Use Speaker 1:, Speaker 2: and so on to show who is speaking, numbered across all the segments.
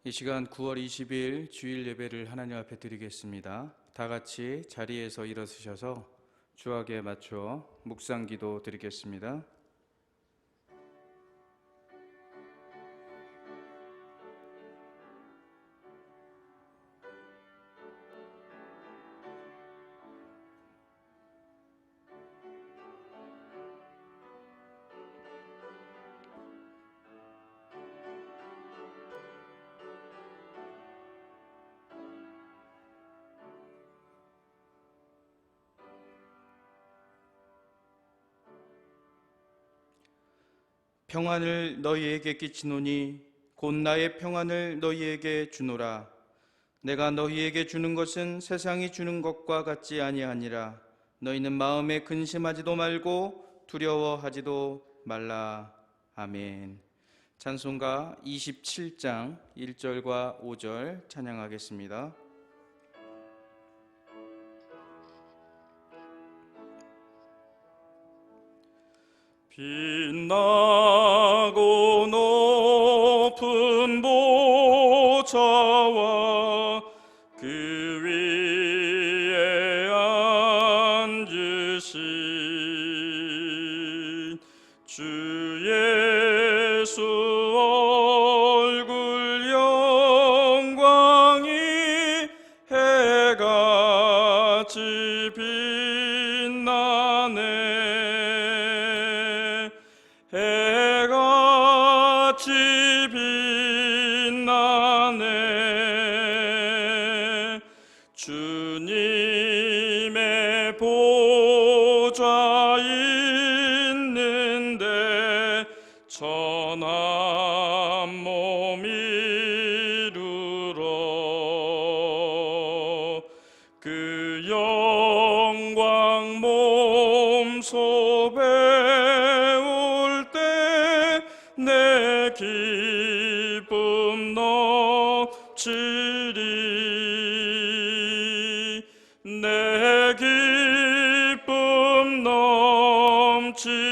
Speaker 1: 이 시간 9월 20일 주일 예배를 하나님 앞에 드리겠습니다. 다 같이 자리에서 일어서셔서 주악에 맞춰 묵상 기도 드리겠습니다. 평안을 너희에게 끼치노니 곧 나의 평안을 너희에게 주노라. 내가 너희에게 주는 것은 세상이 주는 것과 같지 아니하니라. 너희는 마음에 근심하지도 말고 두려워하지도 말라. 아멘. 찬송가 27장 1절과 5절 찬양하겠습니다.
Speaker 2: 빛나고 높은 보좌와 그 위에 앉으신 주 예수 얼굴 영광이 해같이 빛나네. 해같이 빛나네. 주님의 보좌 있는데 천한 몸 이루러 그 영광 몸소 배울 때 내 기쁨 넘치리. 내 기쁨 넘치리.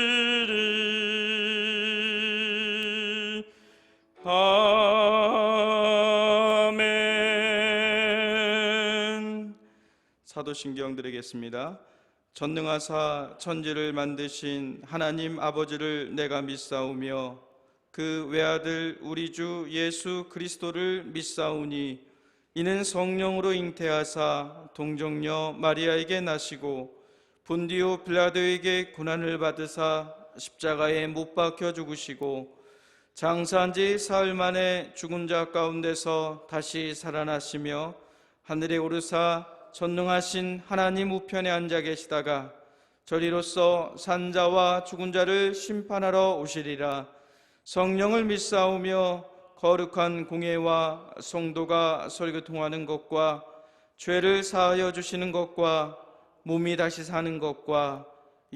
Speaker 2: 아멘.
Speaker 1: 사도신경 드리겠습니다. 전능하사 천지를 만드신 하나님 아버지를 내가 믿사오며 그 외아들 우리 주 예수 그리스도를 믿사오니 이는 성령으로 잉태하사 동정녀 마리아에게 나시고 본디오 빌라도에게 고난을 받으사 십자가에 못 박혀 죽으시고 장사한 지 사흘 만에 죽은 자 가운데서 다시 살아나시며 하늘에 오르사 전능하신 하나님 우편에 앉아 계시다가 저리로서 산자와 죽은 자를 심판하러 오시리라. 성령을 믿사오며 거룩한 공예와 성도가 설교통하는 것과 죄를 사하여 주시는 것과 몸이 다시 사는 것과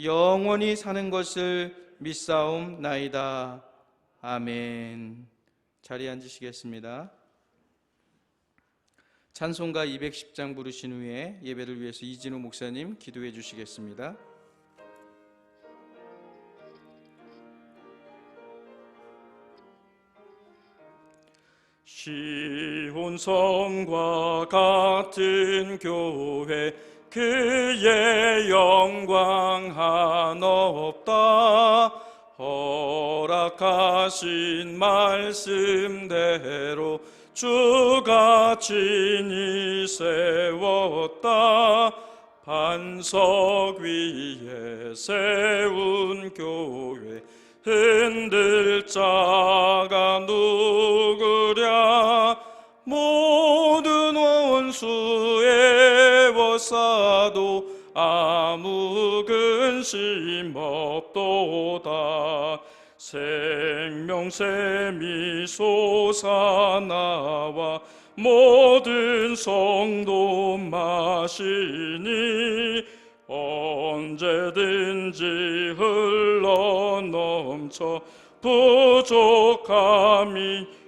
Speaker 1: 영원히 사는 것을 믿사옵나이다. 아멘. 자리에 앉으시겠습니다. 찬송가 210장 부르신 후에 예배를 위해서 이진우 목사님 기도해 주시겠습니다.
Speaker 2: 시온성과 같은 교회 그의 영광 한없다. 허락하신 말씀대로 주가 친히 세웠다. 반석 위에 세운 교회 흔들 자가 누구랴. 모든 원수에 워싸도 아무 근심 없도다. 생명샘이 솟아나와 모든 성도 마시니 언제든지 흘러넘쳐 부족함이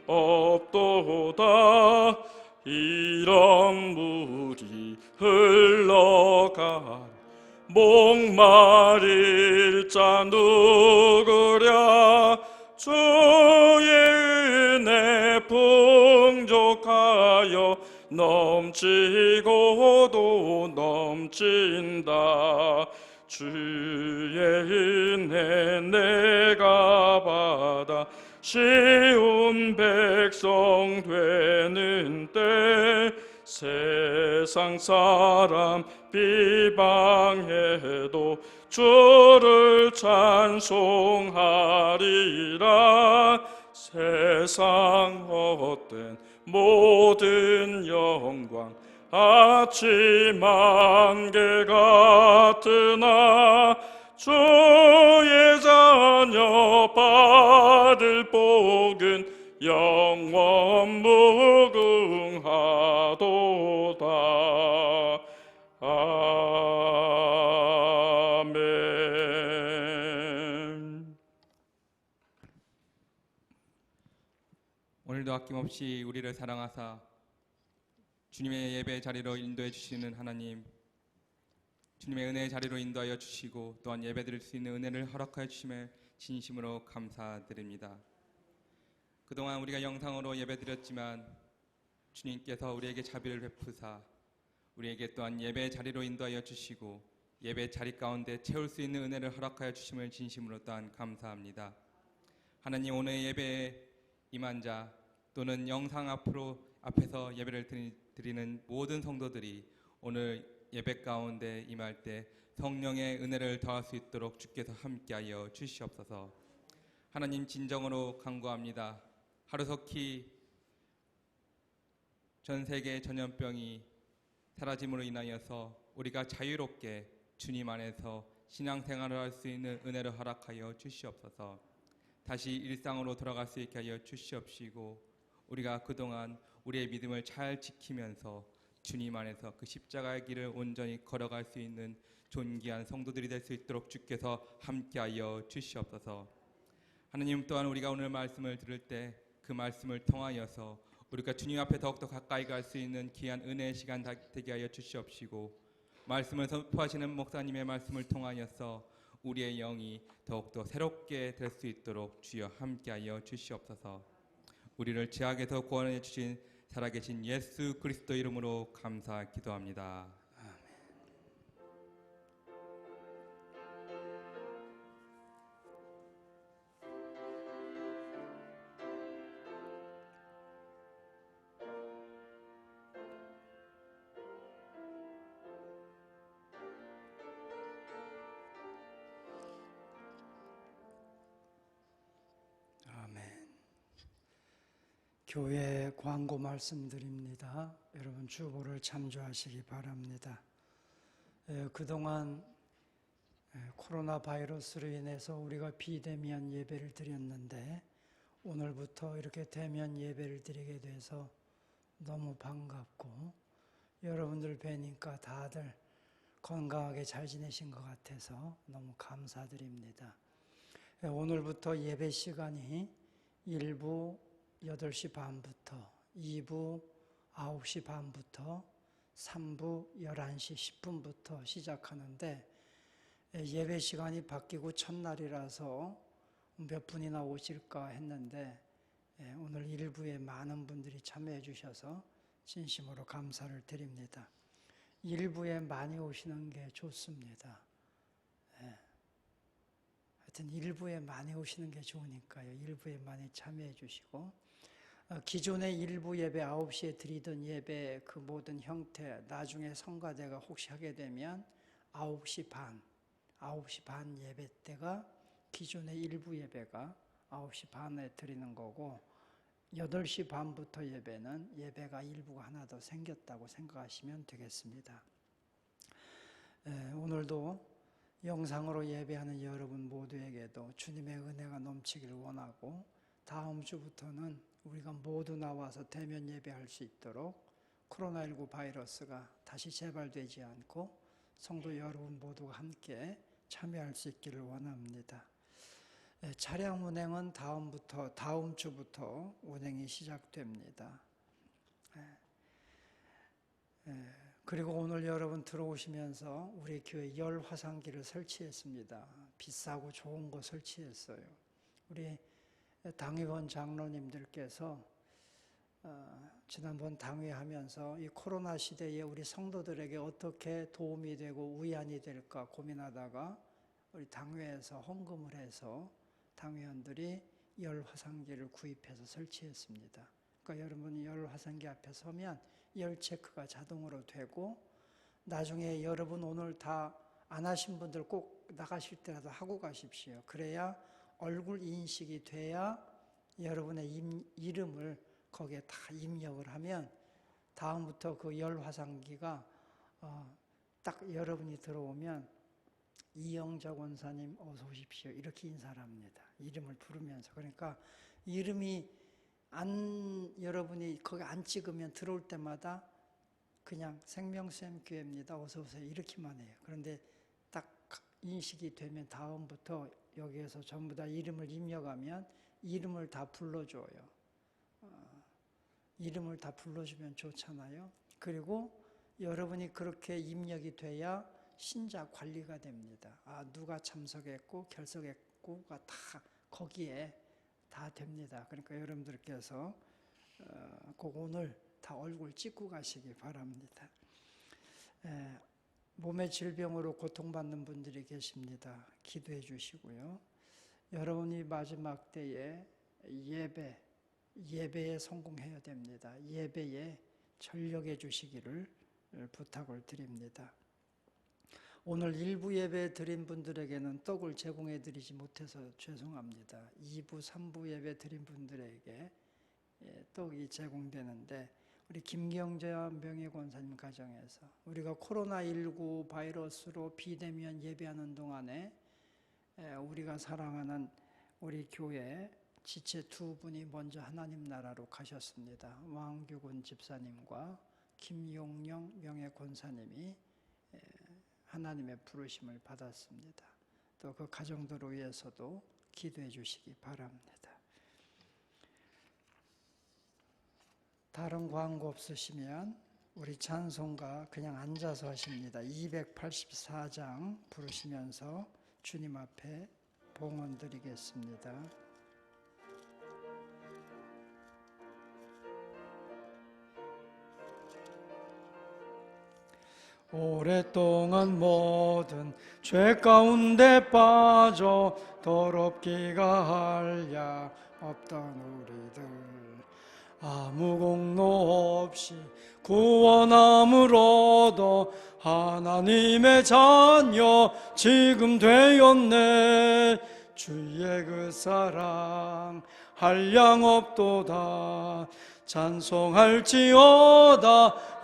Speaker 2: 없도다. 이런 물이 흘러가 목마를 자 누구랴. 주의 은혜 풍족 넘치고도 넘친다. 주의 은혜 내가 받아 쉬운 백성 되는 때 세상 사람 비방해도 주를 찬송하리라. 세상 헛된 모든 영광 아침 안개 같으나 주의 자녀 받을 복은 영원 무궁하도다. 아멘.
Speaker 3: 오늘도 아낌없이 우리를 사랑하사 주님의 예배 자리로 인도해 주시는 하나님, 주님의 은혜의 자리로 인도하여 주시고 또한 예배 드릴 수 있는 은혜를 허락하여 주심에 진심으로 감사드립니다. 그동안 우리가 영상으로 예배 드렸지만 주님께서 우리에게 자비를 베푸사 우리에게 또한 예배의 자리로 인도하여 주시고 예배 자리 가운데 채울 수 있는 은혜를 허락하여 주심을 진심으로 또한 감사합니다. 하나님, 오늘 예배에 임한 자 또는 영상 앞에서 예배를 드리는 모든 성도들이 오늘 예배 가운데 임할 때 성령의 은혜를 더할 수 있도록 주께서 함께하여 주시옵소서. 하나님, 진정으로 간구합니다. 하루속히 전 세계 전염병이 사라짐으로 인하여서 우리가 자유롭게 주님 안에서 신앙생활을 할 수 있는 은혜를 허락하여 주시옵소서. 다시 일상으로 돌아갈 수 있게 하여 주시옵시고 우리가 그동안 우리의 믿음을 잘 지키면서 주님 안에서 그 십자가의 길을 온전히 걸어갈 수 있는 존귀한 성도들이 될 수 있도록 주께서 함께하여 주시옵소서. 하나님, 또한 우리가 오늘 말씀을 들을 때 그 말씀을 통하여서 우리가 주님 앞에 더욱더 가까이 갈 수 있는 귀한 은혜의 시간 되게 하여 주시옵시고 말씀을 선포하시는 목사님의 말씀을 통하여서 우리의 영이 더욱더 새롭게 될 수 있도록 주여 함께하여 주시옵소서. 우리를 죄악에서 구원해 주신 살아계신 예수 그리스도 이름으로 감사 기도합니다.
Speaker 4: 교회 광고 말씀드립니다. 여러분 주보를 참조하시기 바랍니다. 그동안 코로나 바이러스로 인해서 우리가 비대면 예배를 드렸는데 오늘부터 이렇게 대면 예배를 드리게 돼서 너무 반갑고 여러분들 뵈니까 다들 건강하게 잘 지내신 것 같아서 너무 감사드립니다. 오늘부터 예배 시간이 1부 8시 반부터 2부 9시 반부터 3부 11시 10분부터 시작하는데 예배 시간이 바뀌고 첫날이라서 몇 분이나 오실까 했는데 오늘 1부에 많은 분들이 참여해 주셔서 진심으로 감사를 드립니다. 1부에 많이 오시는 게 좋습니다. 하여튼 1부에 많이 오시는 게 좋으니까요. 1부에 많이 참여해 주시고 기존의 1부 예배 9시에 드리던 예배 그 모든 형태 나중에 성가대가 혹시 하게 되면 9시 반 예배 때가 기존의 1부 예배가 9시 반에 드리는 거고 8시 반부터 예배는 예배가 일부가 하나 더 생겼다고 생각하시면 되겠습니다. 오늘도 영상으로 예배하는 여러분 모두에게도 주님의 은혜가 넘치길 원하고 다음 주부터는 우리가 모두 나와서 대면 예배할 수 있도록 코로나19 바이러스가 다시 재발되지 않고 성도 여러분 모두가 함께 참여할 수 있기를 원합니다. 차량 운행은 다음 주부터 운행이 시작됩니다. 그리고 오늘 여러분 들어오시면서 우리 교회 열 화상기를 설치했습니다. 비싸고 좋은 거 설치했어요. 우리 당의원 장로님들께서 지난번 당회하면서 이 코로나 시대에 우리 성도들에게 어떻게 도움이 되고 위안이 될까 고민하다가 우리 당회에서 헌금을 해서 당회원들이 열 화상기를 구입해서 설치했습니다. 그러니까 여러분이 열 화상기 앞에 서면 열 체크가 자동으로 되고, 나중에 여러분 오늘 다 안 하신 분들 꼭 나가실 때라도 하고 가십시오. 그래야 얼굴 인식이 돼야 여러분의 이름을 거기에 다 입력을 하면 다음부터 그 열 화상기가 딱 여러분이 들어오면 이영자 권사님 어서 오십시오 이렇게 인사를 합니다. 이름을 부르면서. 그러니까 이름이 여러분이 거기 안 찍으면 들어올 때마다 그냥 생명샘 교회입니다 어서 오세요 이렇게만 해요. 그런데 딱 인식이 되면 다음부터 여기에서 전부 다 이름을 입력하면 이름을 다 불러줘요. 이름을 다 불러주면 좋잖아요. 그리고 여러분이 그렇게 입력이 돼야 신자 관리가 됩니다. 누가 참석했고 결석했고가 다 거기에 다 됩니다. 그러니까 여러분들께서 꼭 오늘 다 얼굴 찍고 가시기 바랍니다. 몸의 질병으로 고통받는 분들이 계십니다. 기도해 주시고요. 여러분이 마지막 때에 예배에 성공해야 됩니다. 예배에 전력해 주시기를 부탁을 드립니다. 오늘 1부 예배 드린 분들에게는 떡을 제공해 드리지 못해서 죄송합니다. 2부, 3부 예배 드린 분들에게 떡이 제공되는데, 우리 김경재 명예권사님 가정에서 우리가 코로나19 바이러스로 비대면 예배하는 동안에 우리가 사랑하는 우리 교회 지체 두 분이 먼저 하나님 나라로 가셨습니다. 왕규근 집사님과 김용영 명예권사님이 하나님의 부르심을 받았습니다. 또 그 가정들을 위해서도 기도해 주시기 바랍니다. 다른 광고 없으시면 우리 찬송가 그냥 앉아서 하십니다. 284장 부르시면서 주님 앞에 봉헌 드리겠습니다. 오랫동안 모든 죄 가운데 빠져 더럽기가 한량 없던 우리들, 아무 공로 없이 구원함으로도 하나님의 자녀 지금 되었네. 주의 그 사랑 한량 없도다. 찬송할지어다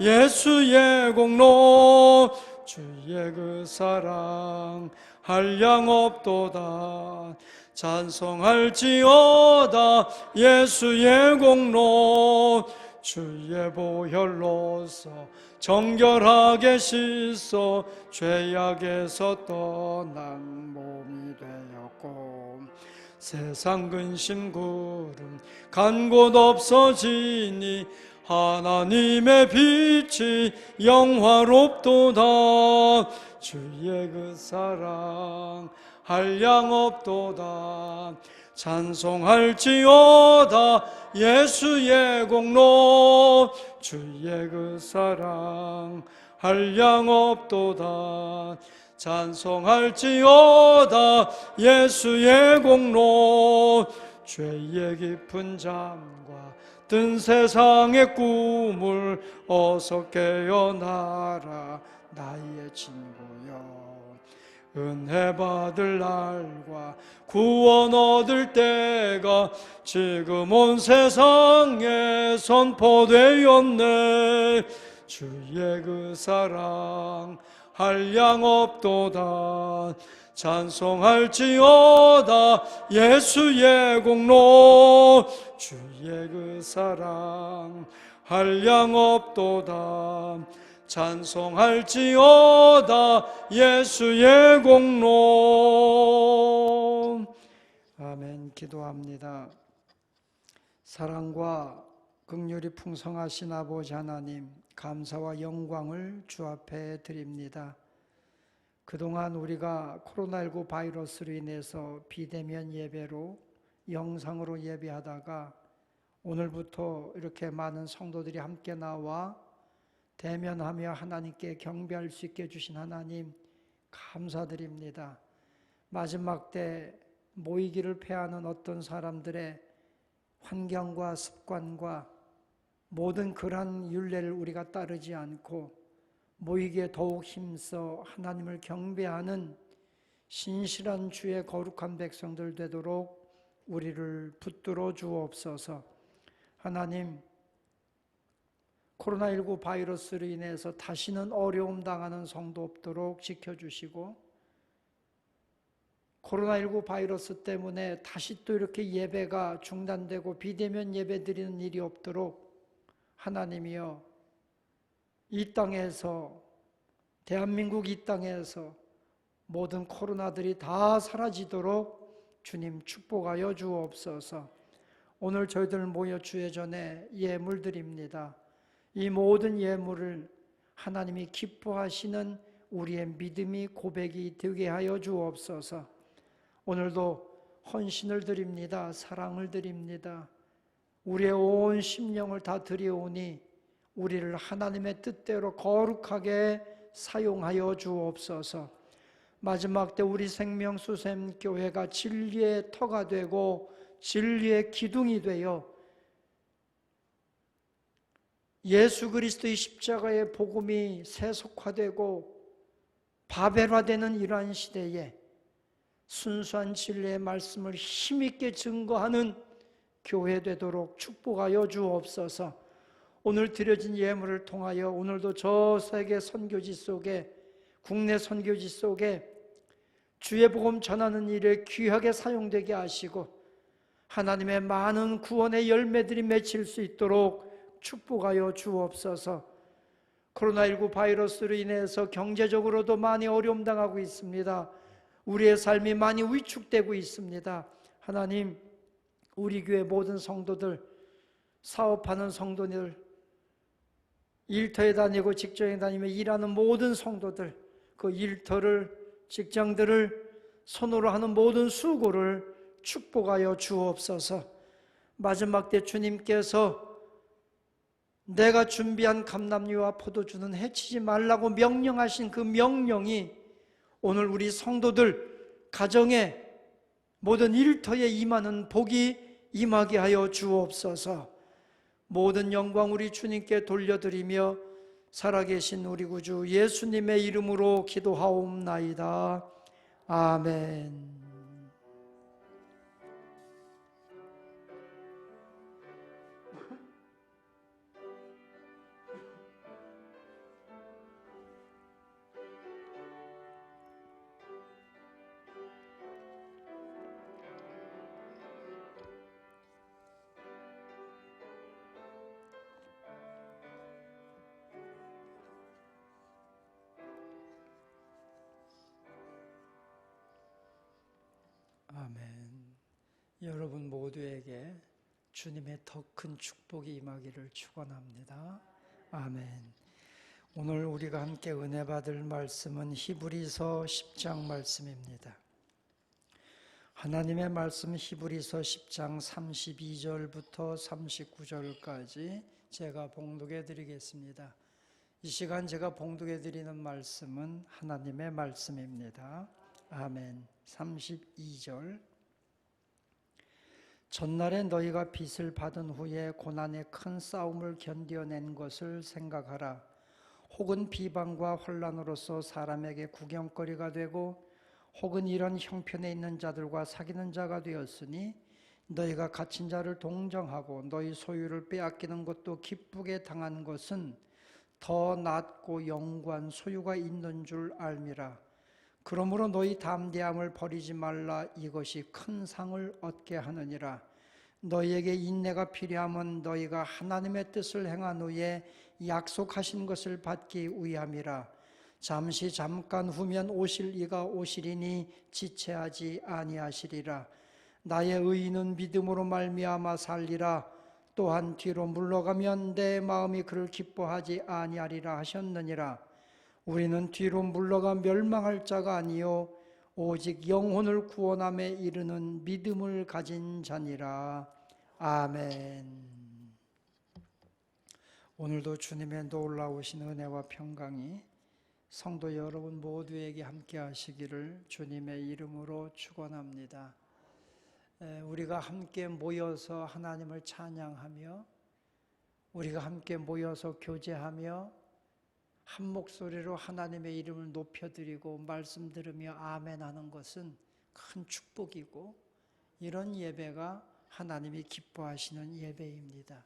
Speaker 4: 예수의 공로. 주의 그 사랑 한량 없도다. 찬송할지어다 예수의 공로. 주의 보혈로서 정결하게 씻어 죄악에서 떠난 몸이 되었고, 세상 근심 구름 간 곳 없어지니 하나님의 빛이 영화롭도다. 주의 그 사랑 한량 없도다. 찬송할지어다 예수의 공로. 주의 그 사랑 한량 없도다. 찬송할지어다 예수의 공로. 죄의 깊은 잠과 든 세상의 꿈을 어서 깨어나라 나의 친구여. 은혜 받을 날과 구원 얻을 때가 지금 온 세상에 선포되었네. 주의 그 사랑 한량 없도다. 찬송할지어다 예수의 공로. 주의 그 사랑 한량 없도다. 찬송할지어다 예수의 공로. 아멘. 기도합니다. 사랑과 긍휼이 풍성하신 아버지 하나님, 감사와 영광을 주 앞에 드립니다. 그동안 우리가 코로나19 바이러스로 인해서 비대면 예배로 영상으로 예배하다가 오늘부터 이렇게 많은 성도들이 함께 나와 대면하며 하나님께 경배할 수 있게 해주신 하나님 감사드립니다. 마지막 때 모이기를 패하는 어떤 사람들의 환경과 습관과 모든 그러한 율례를 우리가 따르지 않고 모이기에 더욱 힘써 하나님을 경배하는 신실한 주의 거룩한 백성들 되도록 우리를 붙들어 주옵소서. 하나님, 코로나19 바이러스로 인해서 다시는 어려움 당하는 성도 없도록 지켜주시고, 코로나19 바이러스 때문에 다시 또 이렇게 예배가 중단되고 비대면 예배 드리는 일이 없도록 하나님이여, 이 땅에서, 대한민국 이 땅에서 모든 코로나들이 다 사라지도록 주님 축복하여 주옵소서. 오늘 저희들 모여 주의 전에 예물 드립니다. 이 모든 예물을 하나님이 기뻐하시는 우리의 믿음이 고백이 되게 하여 주옵소서. 오늘도 헌신을 드립니다. 사랑을 드립니다. 우리의 온 심령을 다 드려오니 우리를 하나님의 뜻대로 거룩하게 사용하여 주옵소서. 마지막 때 우리 생명수샘교회가 진리의 터가 되고 진리의 기둥이 되어 예수 그리스도의 십자가의 복음이 세속화되고 바벨화되는 이러한 시대에 순수한 진리의 말씀을 힘있게 증거하는 교회 되도록 축복하여 주옵소서. 오늘 드려진 예물을 통하여 오늘도 저 세계 선교지 속에, 국내 선교지 속에 주의 복음 전하는 일에 귀하게 사용되게 하시고 하나님의 많은 구원의 열매들이 맺힐 수 있도록 축복하여 주옵소서. 코로나19 바이러스로 인해서 경제적으로도 많이 어려움 당하고 있습니다. 우리의 삶이 많이 위축되고 있습니다. 하나님, 우리 교회 모든 성도들, 사업하는 성도들, 일터에 다니고 직장에 다니며 일하는 모든 성도들, 그 일터를, 직장들을 손으로 하는 모든 수고를 축복하여 주옵소서. 마지막 때 주님께서 내가 준비한 감람류와 포도주는 해치지 말라고 명령하신 그 명령이 오늘 우리 성도들 가정에 모든 일터에 임하는 복이 임하게 하여 주옵소서. 모든 영광 우리 주님께 돌려드리며 살아계신 우리 구주 예수님의 이름으로 기도하옵나이다. 아멘. 아멘. 여러분 모두에게 주님의 더 큰 축복이 임하기를 축원합니다. 아멘. 오늘 우리가 함께 은혜 받을 말씀은 히브리서 10장 말씀입니다. 하나님의 말씀 히브리서 10장 32절부터 39절까지 제가 봉독해 드리겠습니다. 이 시간 제가 봉독해 드리는 말씀은 하나님의 말씀입니다. 아멘. 32절. 전날에 너희가 빚을 받은 후에 고난의 큰 싸움을 견뎌낸 것을 생각하라. 혹은 비방과 혼란으로서 사람에게 구경거리가 되고 혹은 이런 형편에 있는 자들과 사귀는 자가 되었으니 너희가 갇힌 자를 동정하고 너희 소유를 빼앗기는 것도 기쁘게 당한 것은 더 낫고 영구한 소유가 있는 줄 알미라. 그러므로 너희 담대함을 버리지 말라. 이것이 큰 상을 얻게 하느니라. 너희에게 인내가 필요하면 너희가 하나님의 뜻을 행한 후에 약속하신 것을 받기 위함이라. 잠깐 후면 오실 이가 오시리니 지체하지 아니하시리라. 나의 의인은 믿음으로 말미암아 살리라. 또한 뒤로 물러가면 내 마음이 그를 기뻐하지 아니하리라 하셨느니라. 우리는 뒤로 물러가 멸망할 자가 아니요 오직 영혼을 구원함에 이르는 믿음을 가진 자니라. 아멘. 오늘도 주님의 놀라우신 은혜와 평강이 성도 여러분 모두에게 함께 하시기를 주님의 이름으로 축원합니다. 우리가 함께 모여서 하나님을 찬양하며 우리가 함께 모여서 교제하며 한 목소리로 하나님의 이름을 높여드리고 말씀 들으며 아멘 하는 것은 큰 축복이고 이런 예배가 하나님이 기뻐하시는 예배입니다.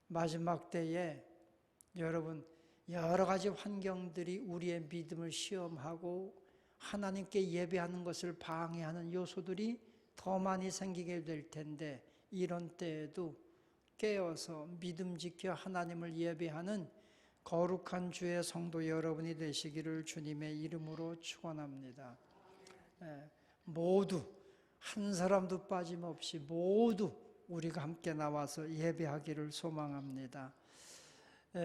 Speaker 4: 마지막 때에 여러분 여러 가지 환경들이 우리의 믿음을 시험하고 하나님께 예배하는 것을 방해하는 요소들이 더 많이 생기게 될 텐데 이런 때에도 깨어서 믿음 지켜 하나님을 예배하는 거룩한 주의 성도 여러분이 되시기를 주님의 이름으로 축원합니다. 모두 한 사람도 빠짐없이 모두 우리가 함께 나와서 예배하기를 소망합니다.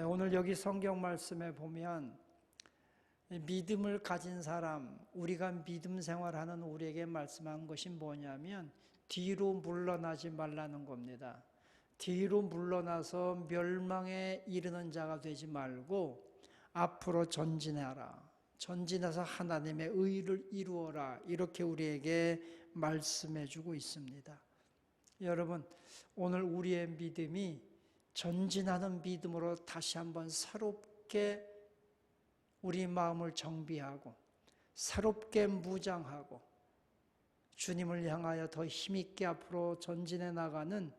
Speaker 4: 오늘 여기 성경 말씀에 보면 믿음을 가진 사람, 우리가 믿음 생활하는 우리에게 말씀한 것이 뭐냐면 뒤로 물러나지 말라는 겁니다. 뒤로 물러나서 멸망에 이르는 자가 되지 말고 앞으로 전진하라. 전진해서 하나님의 의를 이루어라. 이렇게 우리에게 말씀해 주고 있습니다. 여러분, 오늘 우리의 믿음이 전진하는 믿음으로 다시 한번 새롭게 우리 마음을 정비하고 새롭게 무장하고 주님을 향하여 더 힘있게 앞으로 전진해 나가는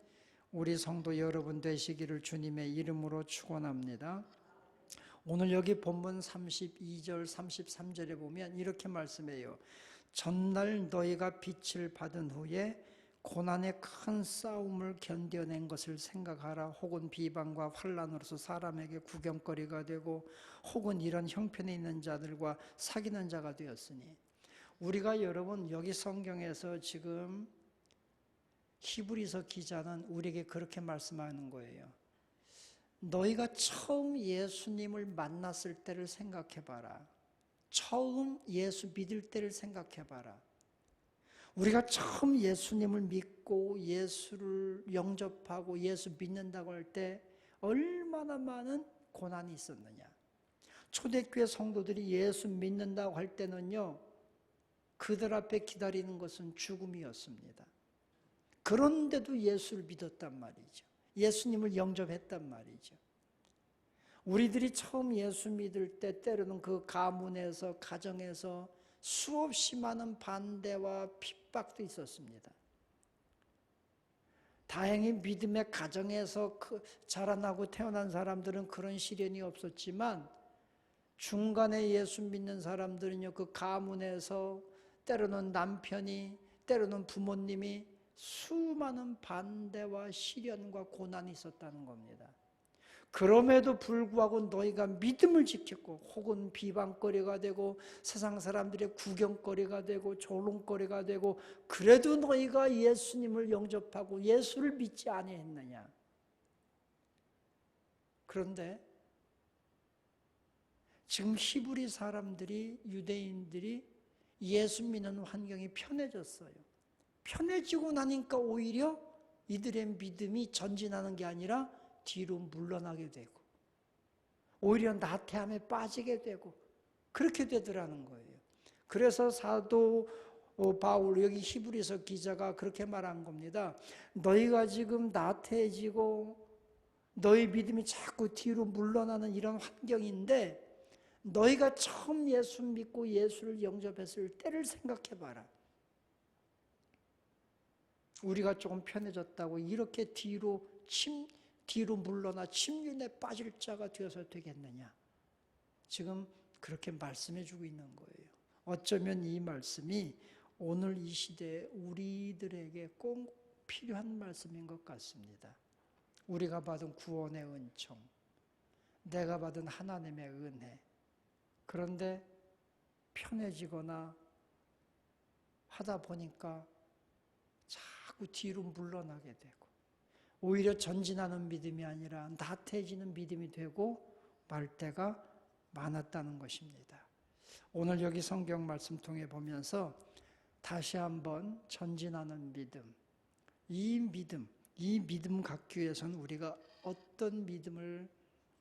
Speaker 4: 우리 성도 여러분 되시기를 주님의 이름으로 축원합니다. 오늘 여기 본문 32절 33절에 보면 이렇게 말씀해요. 전날 너희가 빛을 받은 후에 고난의 큰 싸움을 견뎌낸 것을 생각하라. 혹은 비방과 환난으로서 사람에게 구경거리가 되고 혹은 이런 형편에 있는 자들과 사귀는 자가 되었으니 우리가 여러분 여기 성경에서 지금 히브리서 기자는 우리에게 그렇게 말씀하는 거예요. 너희가 처음 예수님을 만났을 때를 생각해봐라. 처음 예수 믿을 때를 생각해봐라. 우리가 처음 예수님을 믿고 예수를 영접하고 예수 믿는다고 할 때 얼마나 많은 고난이 있었느냐. 초대교회 성도들이 예수 믿는다고 할 때는요, 그들 앞에 기다리는 것은 죽음이었습니다. 그런데도 예수를 믿었단 말이죠. 예수님을 영접했단 말이죠. 우리들이 처음 예수 믿을 때 때로는 그 가문에서 가정에서 수없이 많은 반대와 핍박도 있었습니다. 다행히 믿음의 가정에서 자라나고 태어난 사람들은 그런 시련이 없었지만 중간에 예수 믿는 사람들은요, 그 가문에서 때로는 남편이 때로는 부모님이 수많은 반대와 시련과 고난이 있었다는 겁니다. 그럼에도 불구하고 너희가 믿음을 지켰고 혹은 비방거리가 되고 세상 사람들의 구경거리가 되고 조롱거리가 되고 그래도 너희가 예수님을 영접하고 예수를 믿지 아니했느냐. 그런데 지금 히브리 사람들이 유대인들이 예수 믿는 환경이 편해졌어요. 편해지고 나니까 오히려 이들의 믿음이 전진하는 게 아니라 뒤로 물러나게 되고 오히려 나태함에 빠지게 되고 그렇게 되더라는 거예요. 그래서 사도 바울 여기 히브리서 기자가 그렇게 말한 겁니다. 너희가 지금 나태해지고 너희 믿음이 자꾸 뒤로 물러나는 이런 환경인데 너희가 처음 예수 믿고 예수를 영접했을 때를 생각해봐라. 우리가 조금 편해졌다고 이렇게 뒤로 물러나 침륜에 빠질 자가 되어서 되겠느냐. 지금 그렇게 말씀해 주고 있는 거예요. 어쩌면 이 말씀이 오늘 이 시대에 우리들에게 꼭 필요한 말씀인 것 같습니다. 우리가 받은 구원의 은총, 내가 받은 하나님의 은혜, 그런데 편해지거나 하다 보니까 자꾸 뒤로 물러나게 되고 오히려 전진하는 믿음이 아니라 나태해지는 믿음이 되고 말 때가 많았다는 것입니다. 오늘 여기 성경 말씀 통해 보면서 다시 한번 전진하는 믿음, 이 믿음, 이 믿음 갖기 위해서는 우리가 어떤 믿음을,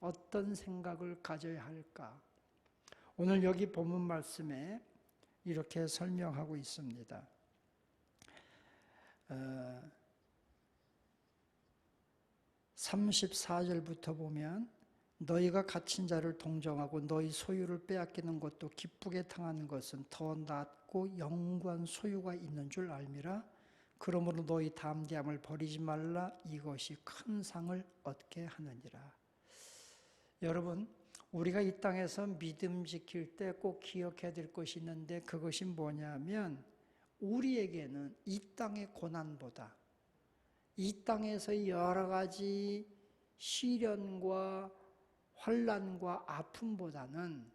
Speaker 4: 어떤 생각을 가져야 할까? 오늘 여기 본문 말씀에 이렇게 설명하고 있습니다. 34절부터 보면 너희가 갇힌 자를 동정하고 너희 소유를 빼앗기는 것도 기쁘게 당하는 것은 더 낫고 영구한 소유가 있는 줄 알미라. 그러므로 너희 담대함을 버리지 말라. 이것이 큰 상을 얻게 하느니라. 여러분, 우리가 이 땅에서 믿음 지킬 때 꼭 기억해야 될 것이 있는데 그것이 뭐냐면 우리에게는 이 땅의 고난보다 이 땅에서 여러 가지 시련과 환난과 아픔보다는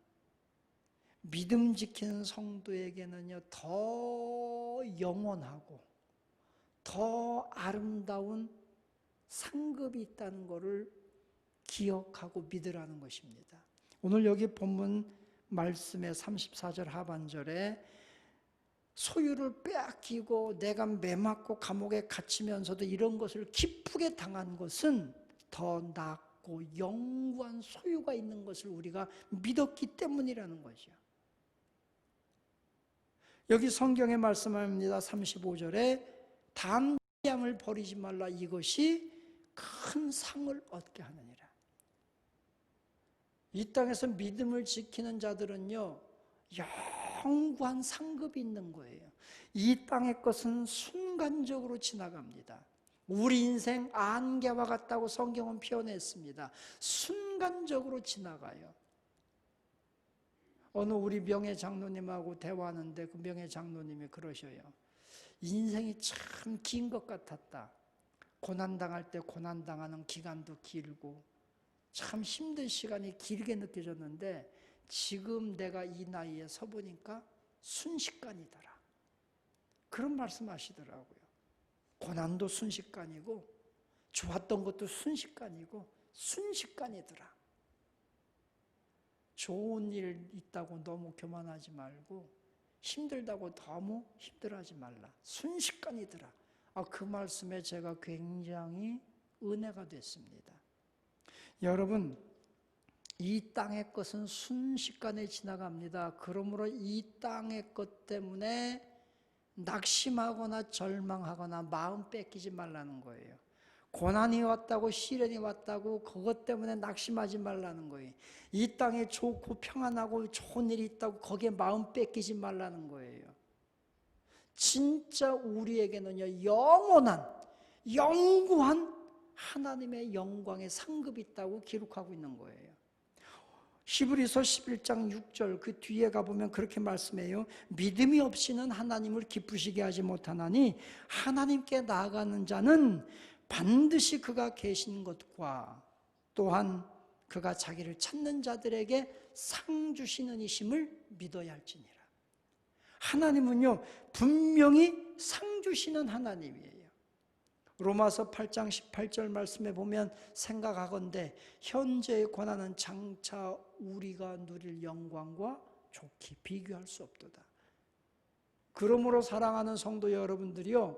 Speaker 4: 믿음 지키는 성도에게는요 더 영원하고 더 아름다운 상급이 있다는 것을 기억하고 믿으라는 것입니다. 오늘 여기 본문 말씀의 34절 하반절에 소유를 빼앗기고 내가 매맞고 감옥에 갇히면서도 이런 것을 기쁘게 당한 것은 더 낫고 영구한 소유가 있는 것을 우리가 믿었기 때문이라는 거죠. 여기 성경에 말씀합니다. 35절에 담대함을 버리지 말라. 이것이 큰 상을 얻게 하느니라. 이 땅에서 믿음을 지키는 자들은요 영구한 상급이 있는 거예요. 이 땅의 것은 순간적으로 지나갑니다. 우리 인생 안개와 같다고 성경은 표현했습니다. 순간적으로 지나가요. 어느 우리 명예 장로님하고 대화하는데 그 명예 장로님이 그러셔요. 인생이 참 긴 것 같았다. 고난당할 때 고난당하는 기간도 길고 참 힘든 시간이 길게 느껴졌는데 지금 내가 이 나이에 서보니까 순식간이더라. 그런 말씀하시더라고요. 고난도 순식간이고 좋았던 것도 순식간이고 순식간이더라. 좋은 일 있다고 너무 교만하지 말고 힘들다고 너무 힘들어하지 말라. 순식간이더라. 그 말씀에 제가 굉장히 은혜가 됐습니다. 여러분, 이 땅의 것은 순식간에 지나갑니다. 그러므로 이 땅의 것 때문에 낙심하거나 절망하거나 마음 뺏기지 말라는 거예요. 고난이 왔다고 시련이 왔다고 그것 때문에 낙심하지 말라는 거예요. 이 땅에 좋고 평안하고 좋은 일이 있다고 거기에 마음 뺏기지 말라는 거예요. 진짜 우리에게는요 영원한 영구한 하나님의 영광의 상급이 있다고 기록하고 있는 거예요. 히브리서 11장 6절 그 뒤에 가보면 그렇게 말씀해요. 믿음이 없이는 하나님을 기쁘시게 하지 못하나니 하나님께 나아가는 자는 반드시 그가 계신 것과 또한 그가 자기를 찾는 자들에게 상 주시는 이심을 믿어야 할지니라. 하나님은요 분명히 상 주시는 하나님이에요. 로마서 8장 18절 말씀에 보면 생각하건대 현재의 고난은 장차 우리가 누릴 영광과 좋게 비교할 수 없도다. 그러므로 사랑하는 성도 여러분들이요,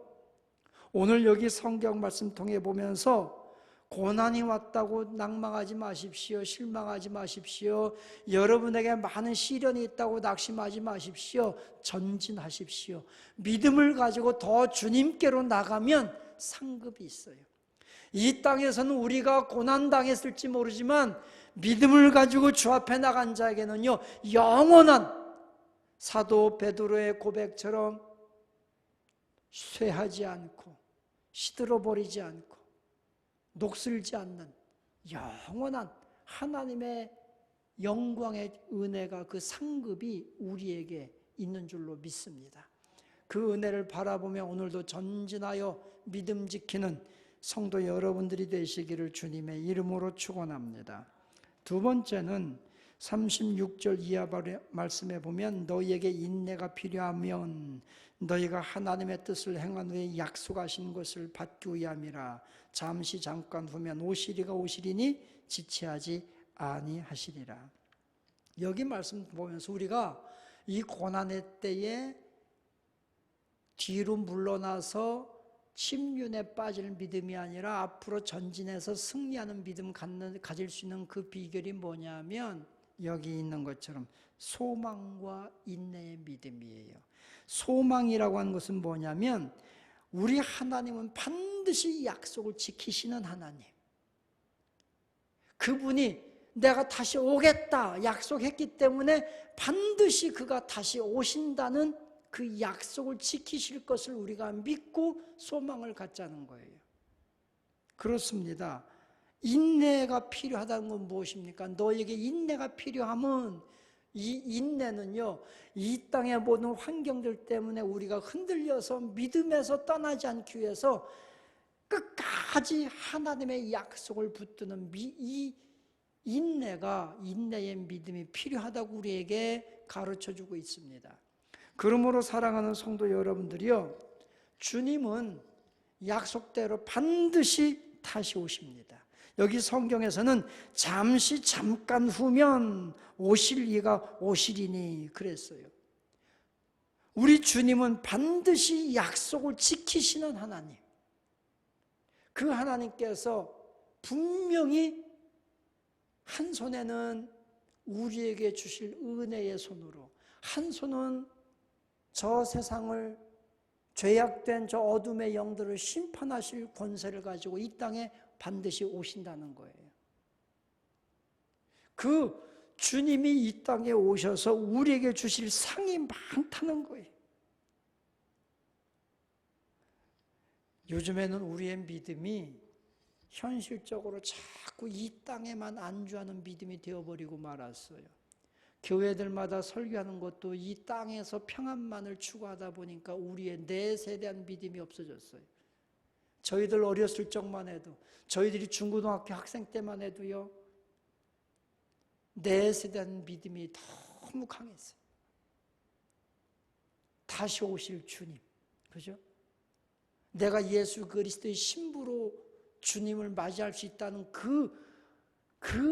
Speaker 4: 오늘 여기 성경 말씀 통해 보면서 고난이 왔다고 낭망하지 마십시오. 실망하지 마십시오. 여러분에게 많은 시련이 있다고 낙심하지 마십시오. 전진하십시오. 믿음을 가지고 더 주님께로 나가면 상급이 있어요. 이 땅에서는 우리가 고난당했을지 모르지만 믿음을 가지고 주 앞에 나간 자에게는요 영원한 사도 베드로의 고백처럼 쇠하지 않고 시들어버리지 않고 녹슬지 않는 영원한 하나님의 영광의 은혜가 그 상급이 우리에게 있는 줄로 믿습니다. 그 은혜를 바라보며 오늘도 전진하여 믿음 지키는 성도 여러분들이 되시기를 주님의 이름으로 축원합니다. 두 번째는 36절 이하 말씀에 보면 너희에게 인내가 필요하면 너희가 하나님의 뜻을 행한 후에 약속하신 것을 받기 위함이라. 잠시 잠깐 후면 오시리가 오시리니 지체하지 아니하시리라. 여기 말씀 보면서 우리가 이 고난의 때에 뒤로 물러나서 침륜에 빠질 믿음이 아니라 앞으로 전진해서 승리하는 믿음 가질 수 있는 그 비결이 뭐냐면 여기 있는 것처럼 소망과 인내의 믿음이에요. 소망이라고 하는 것은 뭐냐면 우리 하나님은 반드시 약속을 지키시는 하나님. 그분이 내가 다시 오겠다 약속했기 때문에 반드시 그가 다시 오신다는 그 약속을 지키실 것을 우리가 믿고 소망을 갖자는 거예요. 그렇습니다. 인내가 필요하다는 건 무엇입니까? 너에게 인내가 필요하면 이 인내는요, 이 땅의 모든 환경들 때문에 우리가 흔들려서 믿음에서 떠나지 않기 위해서 끝까지 하나님의 약속을 붙드는 이 인내가, 인내의 믿음이 필요하다고 우리에게 가르쳐주고 있습니다. 그러므로 사랑하는 성도 여러분들이요, 주님은 약속대로 반드시 다시 오십니다. 여기 성경에서는 잠시 잠깐 후면 오실 이가 오시리니 그랬어요. 우리 주님은 반드시 약속을 지키시는 하나님. 그 하나님께서 분명히 한 손에는 우리에게 주실 은혜의 손으로, 한 손은 저 세상을 죄악된 저 어둠의 영들을 심판하실 권세를 가지고 이 땅에 반드시 오신다는 거예요. 그 주님이 이 땅에 오셔서 우리에게 주실 상이 많다는 거예요. 요즘에는 우리의 믿음이 현실적으로 자꾸 이 땅에만 안주하는 믿음이 되어버리고 말았어요. 교회들마다 설교하는 것도 이 땅에서 평안만을 추구하다 보니까 우리의 넷에 대한 믿음이 없어졌어요. 저희들 어렸을 적만 해도, 저희들이 중고등학교 학생 때만 해도요, 넷에 대한 믿음이 너무 강했어요. 다시 오실 주님, 그죠? 내가 예수 그리스도의 신부로 주님을 맞이할 수 있다는 그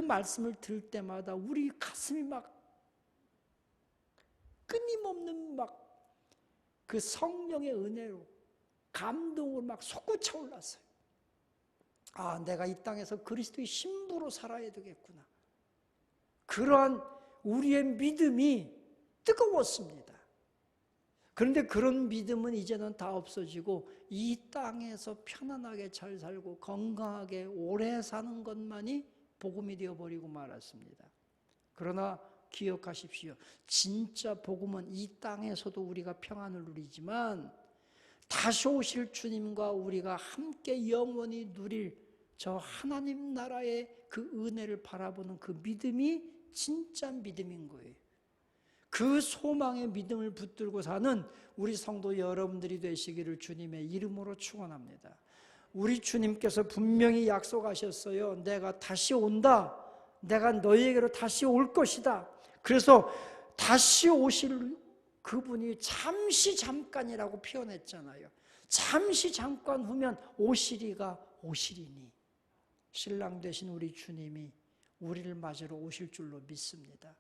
Speaker 4: 말씀을 들을 때마다 우리 가슴이 막 끊임없는 막 그 성령의 은혜로 감동으로 막 솟구쳐 올랐어요. 아, 내가 이 땅에서 그리스도의 신부로 살아야 되겠구나. 그러한 우리의 믿음이 뜨거웠습니다. 그런데 그런 믿음은 이제는 다 없어지고 이 땅에서 편안하게 잘 살고 건강하게 오래 사는 것만이 복음이 되어버리고 말았습니다. 그러나 기억하십시오. 진짜 복음은 이 땅에서도 우리가 평안을 누리지만 다시 오실 주님과 우리가 함께 영원히 누릴 저 하나님 나라의 그 은혜를 바라보는 그 믿음이 진짜 믿음인 거예요. 그 소망의 믿음을 붙들고 사는 우리 성도 여러분들이 되시기를 주님의 이름으로 축원합니다. 우리 주님께서 분명히 약속하셨어요. 내가 다시 온다. 내가 너희에게로 다시 올 것이다. 그래서 다시 오실 그분이 잠시 잠깐이라고 표현했잖아요. 잠시 잠깐 후면 오시리가 오시리니 신랑 되신 우리 주님이 우리를 맞으러 오실 줄로 믿습니다.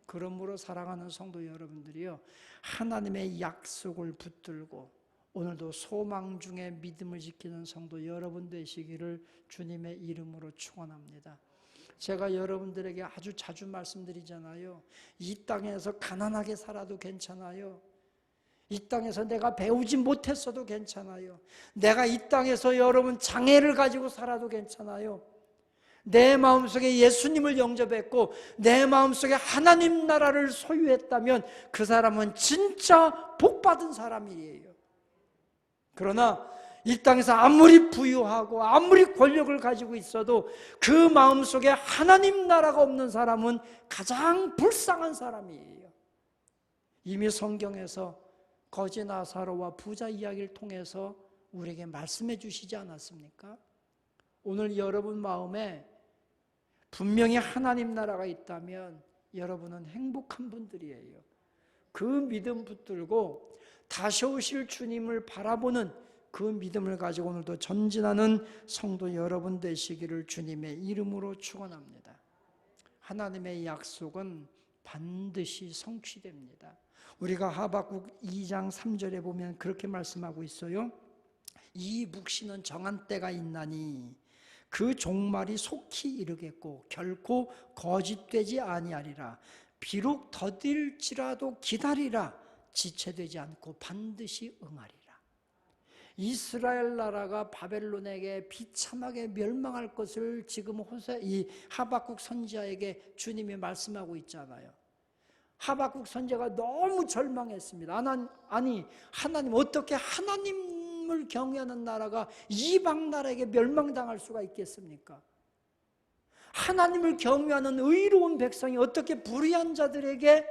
Speaker 4: 그러므로 사랑하는 성도 여러분들이요, 하나님의 약속을 붙들고 오늘도 소망 중에 믿음을 지키는 성도 여러분 되시기를 주님의 이름으로 축원합니다. 제가 여러분들에게 아주 자주 말씀드리잖아요. 이 땅에서 가난하게 살아도 괜찮아요. 이 땅에서 내가 배우지 못했어도 괜찮아요. 내가 이 땅에서 여러분 장애를 가지고 살아도 괜찮아요. 내 마음속에 예수님을 영접했고 내 마음속에 하나님 나라를 소유했다면 그 사람은 진짜 복받은 사람이에요. 그러나 이 땅에서 아무리 부유하고 아무리 권력을 가지고 있어도 그 마음속에 하나님 나라가 없는 사람은 가장 불쌍한 사람이에요. 이미 성경에서 거지 나사로와 부자 이야기를 통해서 우리에게 말씀해 주시지 않았습니까? 오늘 여러분 마음에 분명히 하나님 나라가 있다면 여러분은 행복한 분들이에요. 그 믿음 붙들고 다시 오실 주님을 바라보는 그 믿음을 가지고 오늘도 전진하는 성도 여러분 되시기를 주님의 이름으로 축원합니다. 하나님의 약속은 반드시 성취됩니다. 우리가 하박국 2장 3절에 보면 그렇게 말씀하고 있어요. 이 묵시는 정한 때가 있나니 그 종말이 속히 이르겠고 결코 거짓되지 아니하리라. 비록 더딜지라도 기다리라. 지체되지 않고 반드시 응하리라. 이스라엘 나라가 바벨론에게 비참하게 멸망할 것을 지금 이 하박국 선지자에게 주님이 말씀하고 있잖아요. 하박국 선지자가 너무 절망했습니다. 아니 하나님, 어떻게 하나님을 경외하는 나라가 이방 나라에게 멸망당할 수가 있겠습니까? 하나님을 경외하는 의로운 백성이 어떻게 불의한 자들에게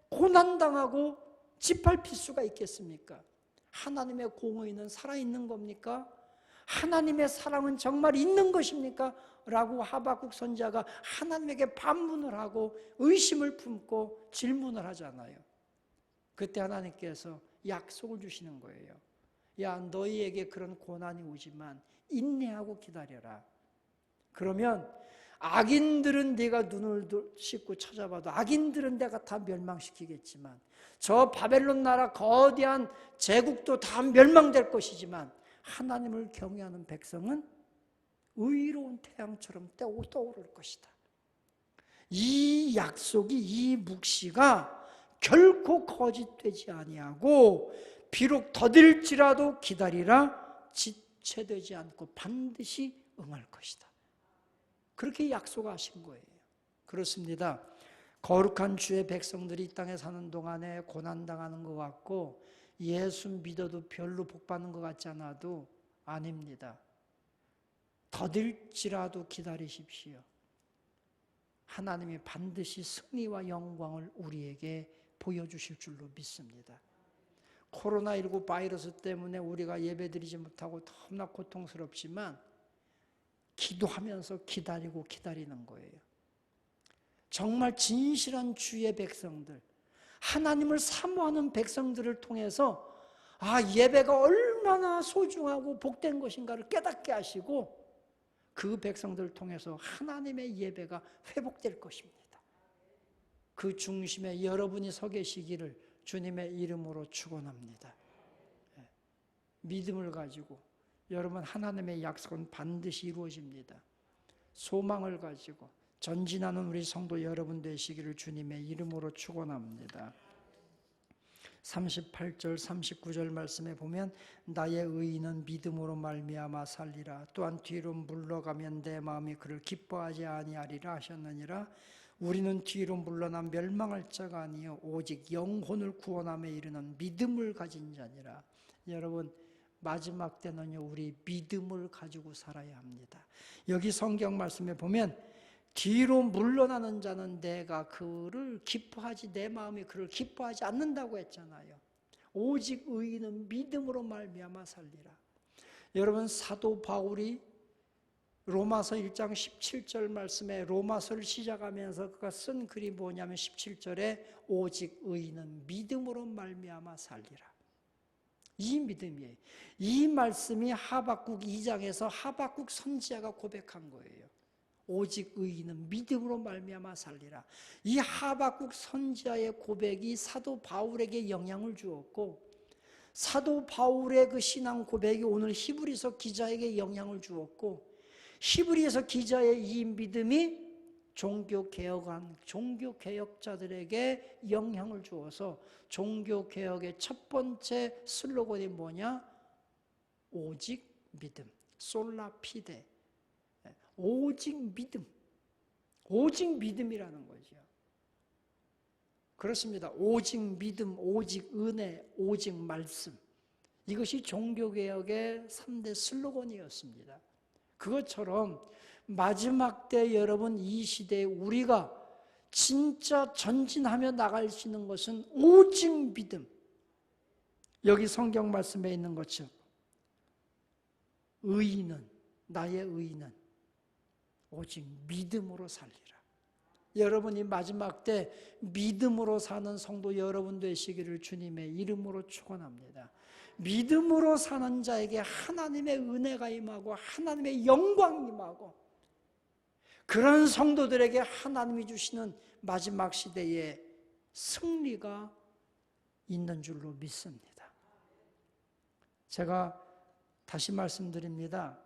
Speaker 4: 고난당하고 짓밟힐 수가 있겠습니까? 하나님의 공의는 살아있는 겁니까? 하나님의 사랑은 정말 있는 것입니까? 라고 하박국 선지자가 하나님에게 반문을 하고 의심을 품고 질문을 하잖아요. 그때 하나님께서 약속을 주시는 거예요. 야, 너희에게 그런 고난이 오지만 인내하고 기다려라. 그러면 악인들은 네가 눈을 씻고 찾아봐도 악인들은 내가 다 멸망시키겠지만, 저 바벨론 나라 거대한 제국도 다 멸망될 것이지만 하나님을 경외하는 백성은 의로운 태양처럼 떠오를 것이다. 이 약속이, 이 묵시가 결코 거짓되지 아니하고 비록 더딜지라도 기다리라. 지체되지 않고 반드시 응할 것이다. 그렇게 약속하신 거예요. 그렇습니다. 거룩한 주의 백성들이 이 땅에 사는 동안에 고난당하는 것 같고 예수 믿어도 별로 복받는 것 같지 않아도 아닙니다. 더딜지라도 기다리십시오. 하나님이 반드시 승리와 영광을 우리에게 보여주실 줄로 믿습니다. 코로나19 바이러스 때문에 우리가 예배드리지 못하고 너무나 고통스럽지만 기도하면서 기다리는 거예요. 정말 진실한 주의 백성들, 하나님을 사모하는 백성들을 통해서 예배가 얼마나 소중하고 복된 것인가를 깨닫게 하시고 그 백성들을 통해서 하나님의 예배가 회복될 것입니다. 그 중심에 여러분이 서 계시기를 주님의 이름으로 축원합니다. 믿음을 가지고 여러분, 하나님의 약속은 반드시 이루어집니다. 소망을 가지고 전진하는 우리 성도 여러분 되시기를 주님의 이름으로 축원합니다. 38절 39절 말씀에 보면 나의 의인은 믿음으로 말미암아 살리라. 또한 뒤로 물러가면 내 마음이 그를 기뻐하지 아니하리라 하셨느니라. 우리는 뒤로 물러나 멸망할 자가 아니요 오직 영혼을 구원함에 이르는 믿음을 가진 자니라. 여러분, 마지막 때는요, 우리 믿음을 가지고 살아야 합니다. 여기 성경 말씀에 보면 뒤로 물러나는 자는 내가 그를 기뻐하지, 내 마음이 그를 기뻐하지 않는다고 했잖아요. 오직 의인은 믿음으로 말미암아 살리라. 여러분, 사도 바울이 로마서 1장 17절 말씀에 로마서를 시작하면서 그가 쓴 글이 뭐냐면 17절에 오직 의인은 믿음으로 말미암아 살리라. 이 믿음이에요. 이 말씀이 하박국 2장에서 하박국 선지자가 고백한 거예요. 오직 의인은 믿음으로 말미암아 살리라. 이 하박국 선지자의 고백이 사도 바울에게 영향을 주었고, 사도 바울의 그 신앙 고백이 오늘 히브리서 기자에게 영향을 주었고, 히브리서 기자의 이 믿음이 종교개혁자들에게 영향을 주어서 종교개혁의 첫 번째 슬로건이 뭐냐? 오직 믿음, 솔라피데, 오직 믿음, 오직 믿음이라는 거죠. 그렇습니다. 오직 믿음, 오직 은혜, 오직 말씀, 이것이 종교개혁의 3대 슬로건이었습니다. 그것처럼 마지막 때 여러분, 이 시대에 우리가 진짜 전진하며 나갈 수 있는 것은 오직 믿음. 여기 성경 말씀에 있는 것처럼 의인은, 나의 의인은 오직 믿음으로 살리라. 여러분이 마지막 때 믿음으로 사는 성도 여러분 되시기를 주님의 이름으로 축원합니다. 믿음으로 사는 자에게 하나님의 은혜가 임하고 하나님의 영광이 임하고, 그런 성도들에게 하나님이 주시는 마지막 시대에 승리가 있는 줄로 믿습니다. 제가 다시 말씀드립니다.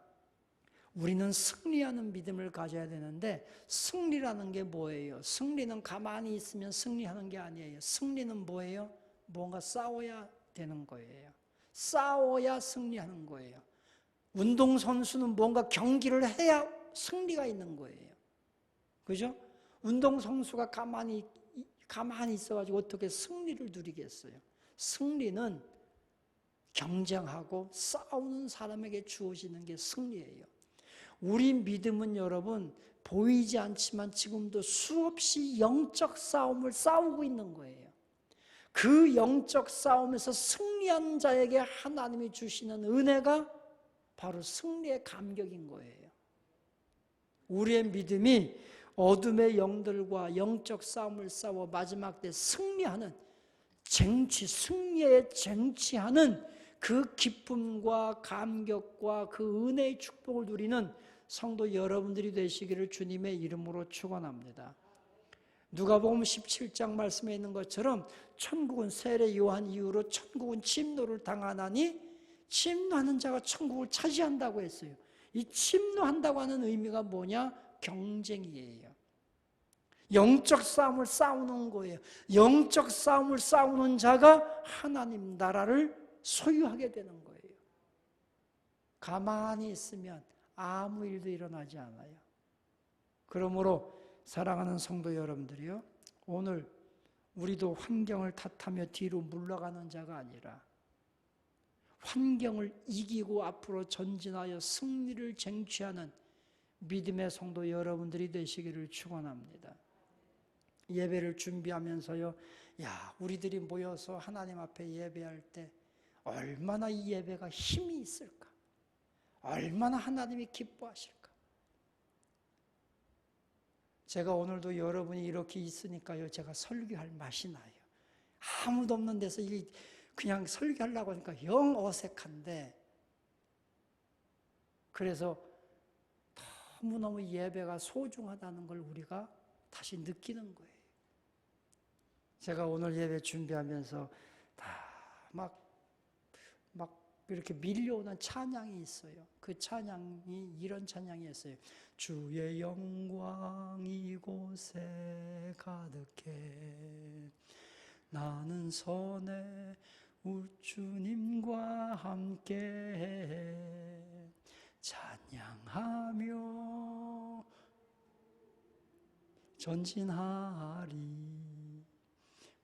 Speaker 4: 우리는 승리하는 믿음을 가져야 되는데 승리라는 게 뭐예요? 승리는 가만히 있으면 승리하는 게 아니에요. 승리는 뭐예요? 뭔가 싸워야 되는 거예요. 싸워야 승리하는 거예요. 운동선수는 뭔가 경기를 해야 승리가 있는 거예요. 그죠? 운동선수가 가만히 있어가지고 어떻게 승리를 누리겠어요? 승리는 경쟁하고 싸우는 사람에게 주어지는 게 승리예요. 우리 믿음은 여러분 보이지 않지만 지금도 수없이 영적 싸움을 싸우고 있는 거예요. 그 영적 싸움에서 승리한 자에게 하나님이 주시는 은혜가 바로 승리의 감격인 거예요. 우리의 믿음이 어둠의 영들과 영적 싸움을 싸워 마지막 때 승리하는 승리에 쟁취하는 그 기쁨과 감격과 그 은혜의 축복을 누리는 성도 여러분들이 되시기를 주님의 이름으로 축원합니다. 누가복음 17장 말씀에 있는 것처럼 천국은 세례 요한 이후로 천국은 침노를 당하나니 침노하는 자가 천국을 차지한다고 했어요. 이 침노한다고 하는 의미가 뭐냐? 경쟁이에요. 영적 싸움을 싸우는 거예요. 영적 싸움을 싸우는 자가 하나님 나라를 소유하게 되는 거예요. 가만히 있으면 아무 일도 일어나지 않아요. 그러므로 사랑하는 성도 여러분들이요, 오늘 우리도 환경을 탓하며 뒤로 물러가는 자가 아니라 환경을 이기고 앞으로 전진하여 승리를 쟁취하는 믿음의 성도 여러분들이 되시기를 축원합니다. 예배를 준비하면서요, 우리들이 모여서 하나님 앞에 예배할 때 얼마나 이 예배가 힘이 있을까? 얼마나 하나님이 기뻐하실까? 제가 오늘도 여러분이 이렇게 있으니까요, 제가 설교할 맛이 나요. 아무도 없는 데서 그냥 설교하려고 하니까 영 어색한데, 그래서 너무너무 예배가 소중하다는 걸 우리가 다시 느끼는 거예요. 제가 오늘 예배 준비하면서 막 이렇게 밀려오는 찬양이 있어요. 그 찬양이 이런 찬양이었어요. 주의 영광 이곳에 가득해 나는 선에 우주님과 함께 찬양하며 전진하리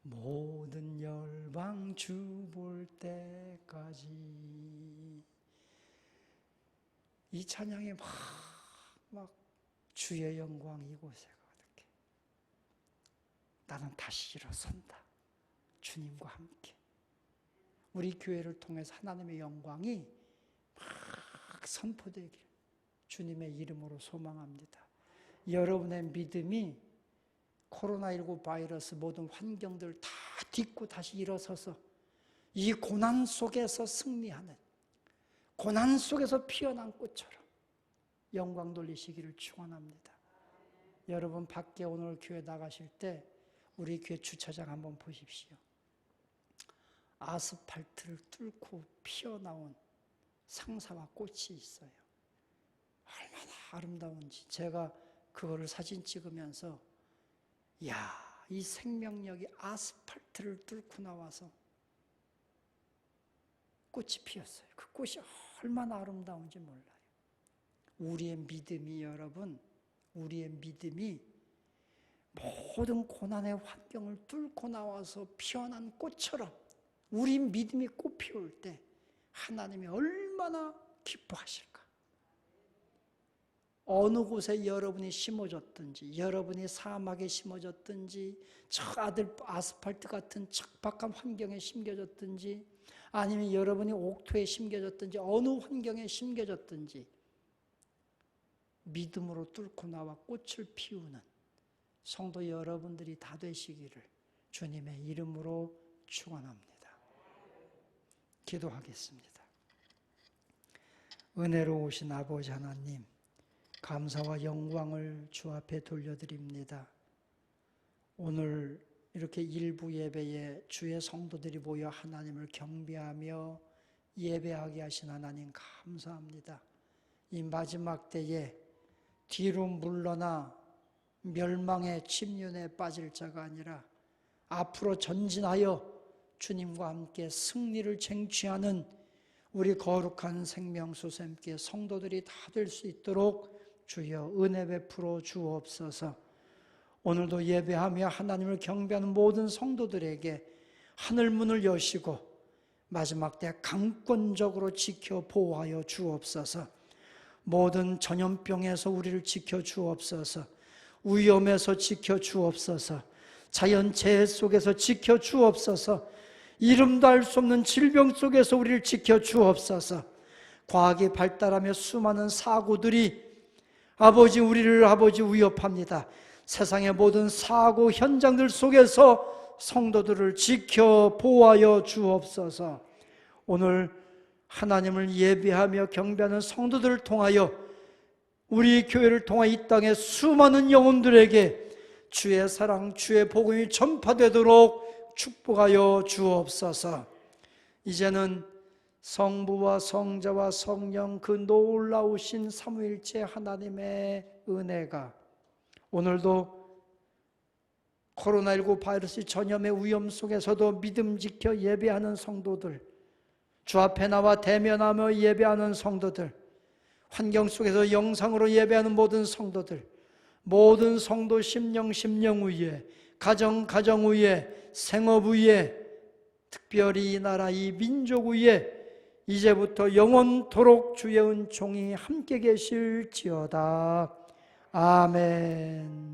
Speaker 4: 모든 열방 주 볼 때까지. 이 찬양이 막 주의 영광 이곳에 가득해 나는 다시 일어선다. 주님과 함께 우리 교회를 통해서 하나님의 영광이 막 선포되길 주님의 이름으로 소망합니다. 여러분의 믿음이 코로나19 바이러스 모든 환경들을 다 딛고 다시 일어서서 이 고난 속에서 승리하는, 고난 속에서 피어난 꽃처럼 영광 돌리시기를 축원합니다. 여러분 밖에 오늘 교회 나가실 때 우리 교회 주차장 한번 보십시오. 아스팔트를 뚫고 피어나온 상사와 꽃이 있어요. 얼마나 아름다운지 제가 그거를 사진 찍으면서 이 생명력이 아스팔트를 뚫고 나와서 꽃이 피었어요. 그 꽃이 얼마나 아름다운지 몰라요. 우리의 믿음이 여러분, 우리의 믿음이 모든 고난의 환경을 뚫고 나와서 피어난 꽃처럼 우리 믿음이 꽃 피울 때 하나님이 얼마나 기뻐하실까. 어느 곳에 여러분이 심어졌든지, 여러분이 사막에 심어졌든지, 저 아스팔트 같은 척박한 환경에 심겨졌든지, 아니면 여러분이 옥토에 심겨졌든지, 어느 환경에 심겨졌든지, 믿음으로 뚫고 나와 꽃을 피우는 성도 여러분들이 다 되시기를 주님의 이름으로 축원합니다. 기도하겠습니다. 은혜로우신 아버지 하나님, 감사와 영광을 주 앞에 돌려드립니다. 오늘 이렇게 일부 예배에 주의 성도들이 모여 하나님을 경배하며 예배하게 하신 하나님 감사합니다. 이 마지막 때에 뒤로 물러나 멸망의 침륜에 빠질 자가 아니라 앞으로 전진하여 주님과 함께 승리를 쟁취하는 우리 거룩한 생명수샘께 성도들이 다 될 수 있도록 주여 은혜 베풀어 주옵소서. 오늘도 예배하며 하나님을 경배하는 모든 성도들에게 하늘문을 여시고 마지막 때 강권적으로 지켜 보호하여 주옵소서. 모든 전염병에서 우리를 지켜 주옵소서. 위험에서 지켜 주옵소서. 자연재해 속에서 지켜 주옵소서. 이름도 알 수 없는 질병 속에서 우리를 지켜 주옵소서. 과학이 발달하며 수많은 사고들이 우리를 위협합니다. 세상의 모든 사고 현장들 속에서 성도들을 지켜 보호하여 주옵소서. 오늘 하나님을 예배하며 경배하는 성도들을 통하여 우리 교회를 통하여 이 땅의 수많은 영혼들에게 주의 사랑, 주의 복음이 전파되도록 축복하여 주옵소서. 이제는 성부와 성자와 성령 그 놀라우신 삼위일체 하나님의 은혜가 오늘도 코로나19 바이러스 전염의 위험 속에서도 믿음 지켜 예배하는 성도들, 주 앞에 나와 대면하며 예배하는 성도들, 환경 속에서 영상으로 예배하는 모든 성도들, 모든 성도 심령 위에, 가정 위에, 생업 위에, 특별히 이 나라 이 민족 위에 이제부터 영원토록 주의 은총이 함께 계실지어다. 아멘.